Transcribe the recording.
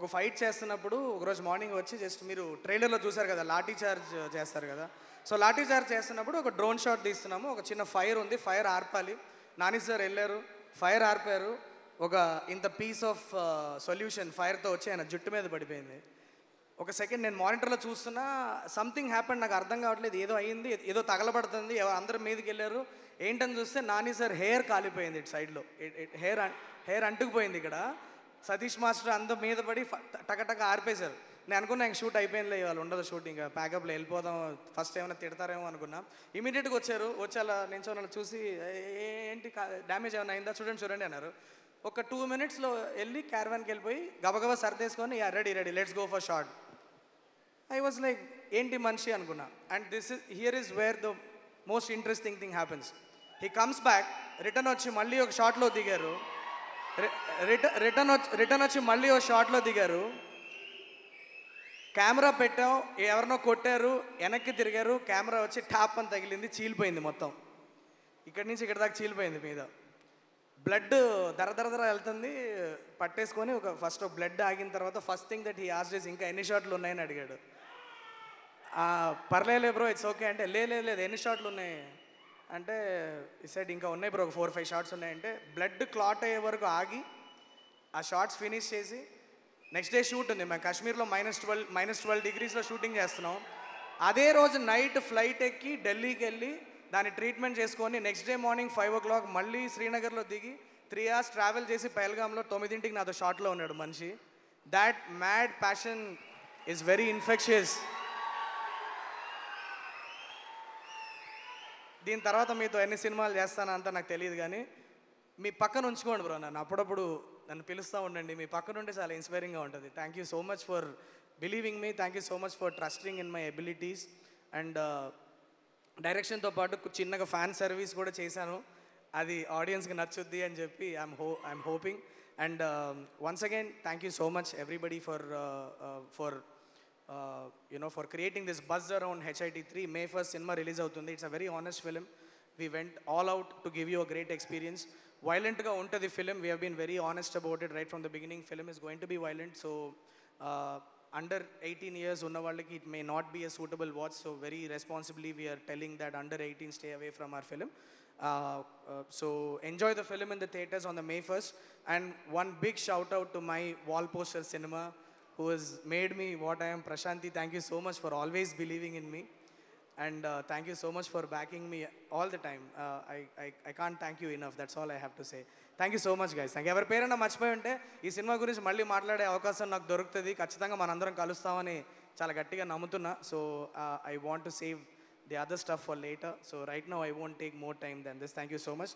ఒక ఫైట్ చేస్తున్నప్పుడు ఒకరోజు మార్నింగ్ వచ్చి జస్ట్ మీరు ట్రైలర్లో చూసారు కదా లాఠీ చార్జ్ చేస్తారు కదా. సో లాఠీ చార్జ్ చేస్తున్నప్పుడు ఒక డ్రోన్ షాట్ తీస్తున్నాము. ఒక చిన్న ఫైర్ ఉంది, ఫైర్ ఆర్పాలి. నాని సార్ వెళ్ళారు, ఫైర్ ఆర్పారు. ఒక ఇంత పీస్ ఆఫ్ సొల్యూషన్ ఫైర్తో వచ్చి ఆయన జుట్టు మీద పడిపోయింది. ఒక సెకండ్ నేను మానిటర్లో చూస్తున్నా, సంథింగ్ హ్యాపెండ్, నాకు అర్థం కావట్లేదు, ఏదో అయ్యింది, ఏదో తగలబడుతుంది, అందరు మీదకి వెళ్ళారు. ఏంటని చూస్తే నాని సార్ హెయిర్ కాలిపోయింది ఇటు సైడ్లో, హెయిర్ అంటుకుపోయింది ఇక్కడ. సతీష్ మాస్టర్ అందరూ మీద పడి టకటక ఆర్పేశారు. నేను అనుకున్నా ఇంక షూట్ అయిపోయిందిలే, ఇవాళ ఉండదు షూట్, ఇంకా ప్యాకప్లో వెళ్ళిపోదాం, ఫస్ట్ ఏమైనా తిడతారేమో అనుకున్నా. ఇమీడియట్గా వచ్చారు, వచ్చి అలా నేను అలా చూసి ఏంటి డ్యామేజ్ ఏమైనా అయిందా చూడండి అన్నారు. ఒక 2 minutesలో వెళ్ళి క్యారవాన్కి వెళ్ళిపోయి గబగబా సర్దేసుకొని ready let's go for shot. I was like ఏంటి మనిషి అనుకున్నా. And here is where the most interesting thing happens. He comes back, return వచ్చి మళ్ళీ ఒక షాట్లో దిగారు. రిటర్న్ వచ్చి మళ్ళీ ఒక షాట్లో దిగారు. కెమెరా పెట్టాం, ఎవరినో కొట్టారు, వెనక్కి తిరిగారు, కెమెరా వచ్చి టాప్ అని తగిలింది, చీలిపోయింది మొత్తం. ఇక్కడి నుంచి ఇక్కడ దాకా చీలిపోయింది మీద. బ్లడ్ దర వెళ్తుంది, పట్టేసుకొని ఫస్ట్ బ్లడ్ ఆగిన తర్వాత first thing that he asked is ఇంకా ఎన్ని షాట్లు ఉన్నాయని అడిగాడు. పర్లేలే బ్రో ఇట్స్ ఓకే అంటే, లేదు ఎన్ని షాట్లు ఉన్నాయి అంటే, ఈ సైడ్ ఇంకా ఉన్నాయి బ్రో, ఒక 4-5 షాట్స్ ఉన్నాయంటే, బ్లడ్ క్లాట్ అయ్యే వరకు ఆగి ఆ షార్ట్స్ ఫినిష్ చేసి నెక్స్ట్ డే షూట్ ఉంది. మేము కాశ్మీర్లో -12 degreesలో షూటింగ్ చేస్తున్నాం. అదే రోజు నైట్ ఫ్లైట్ ఎక్కి ఢిల్లీకి వెళ్ళి దాన్ని ట్రీట్మెంట్ చేసుకొని నెక్స్ట్ డే మార్నింగ్ 5 o'clock మళ్ళీ శ్రీనగర్లో దిగి 3 hours ట్రావెల్ చేసి పహల్గామ్లో 9ంటికి నాతో షాట్లో ఉన్నాడు మనిషి. That mad passion is very infectious. దీని తర్వాత మీతో ఎన్ని సినిమాలు చేస్తానంతా నాకు తెలియదు, కానీ మీ పక్కన ఉంచుకోండి బ్రో, నన్ను అప్పుడప్పుడు నన్ను పిలుస్తూ ఉండండి. మీ పక్కన ఉంటే చాలా ఇన్స్పైరింగ్గా ఉంటుంది. Thank you so much for believing me, thank you so much for trusting in my abilities. And డైరెక్షన్తో పాటు చిన్నగా ఫ్యాన్ సర్వీస్ కూడా చేశాను, అది ఆడియన్స్కి నచ్చుద్ది అని చెప్పి I'm hoping. And once again thank you so much everybody for creating this buzz around HIT3. May 1st cinema release అవుతుంది. It's a very honest film. We went all out to give you a great experience. వైలెంట్గా ఉంటుంది film, we have been very honest about it right from the beginning. Film is going to be violent. So under 18 years ఉన్న వాళ్ళకి it may not be a suitable watch, so very responsibly we are telling that under 18 stay away from our film. So enjoy the film in the theaters on the May 1st. And one big shout out to my wall poster cinema who has made me what I am. Prashanti, thank you so much for always believing in me, and thank you so much for backing me all the time. I can't thank you enough, that's all I have to say. Thank you so much guys. Thank you. ఎవరి పేరైనా మర్చిపోయి ఉంటే ఈ cinema గురించి మళ్ళీ మాట్లాడే అవకాశం నాకు దొరుకుతుంది, ఖచ్చితంగా మనందరం కలుస్తామని చాలా గట్టిగా నమ్ముతున్నా. So I want to save the other stuff for later. So right now I won't take more time then this. Thank you so much.